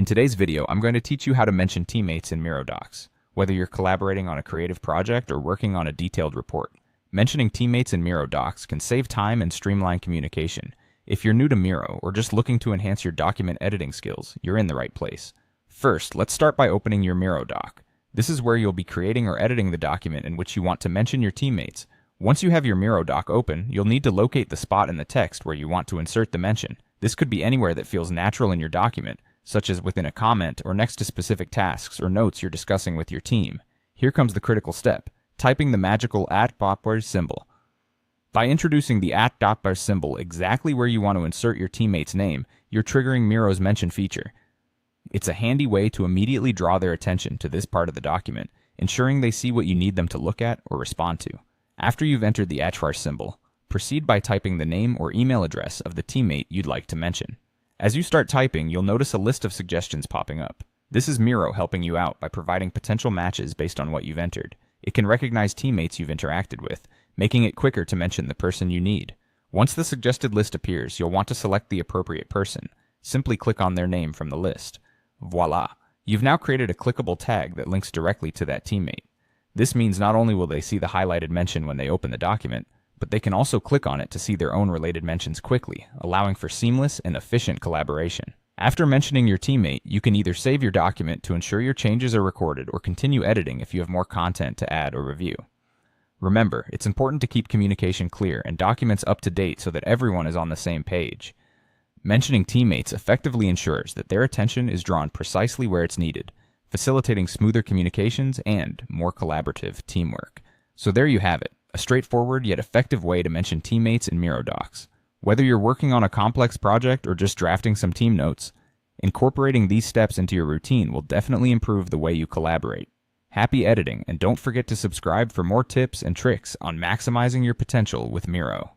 In today's video, I'm going to teach you how to mention teammates in Miro docs, whether you're collaborating on a creative project or working on a detailed report. Mentioning teammates in Miro docs can save time and streamline communication. If you're new to Miro or just looking to enhance your document editing skills, you're in the right place. First, let's start by opening your Miro doc. This is where you'll be creating or editing the document in which you want to mention your teammates. Once you have your Miro doc open, you'll need to locate the spot in the text where you want to insert the mention. This could be anywhere that feels natural in your document, such as within a comment or next to specific tasks or notes you're discussing with your team. Here comes the critical step: typing the magical @ symbol. By introducing the @ symbol exactly where you want to insert your teammate's name, you're triggering Miro's mention feature. It's a handy way to immediately draw their attention to this part of the document, ensuring they see what you need them to look at or respond to. After you've entered the @ symbol, proceed by typing the name or email address of the teammate you'd like to mention. As you start typing, you'll notice a list of suggestions popping up. This is Miro helping you out by providing potential matches based on what you've entered. It can recognize teammates you've interacted with, making it quicker to mention the person you need. Once the suggested list appears, you'll want to select the appropriate person. Simply click on their name from the list. Voila! You've now created a clickable tag that links directly to that teammate. This means not only will they see the highlighted mention when they open the document, but they can also click on it to see their own related mentions quickly, allowing for seamless and efficient collaboration. After mentioning your teammate, you can either save your document to ensure your changes are recorded or continue editing if you have more content to add or review. Remember, it's important to keep communication clear and documents up to date so that everyone is on the same page. Mentioning teammates effectively ensures that their attention is drawn precisely where it's needed, facilitating smoother communications and more collaborative teamwork. So there you have it, a straightforward yet effective way to mention teammates in Miro docs. Whether you're working on a complex project or just drafting some team notes, incorporating these steps into your routine will definitely improve the way you collaborate. Happy editing, and don't forget to subscribe for more tips and tricks on maximizing your potential with Miro.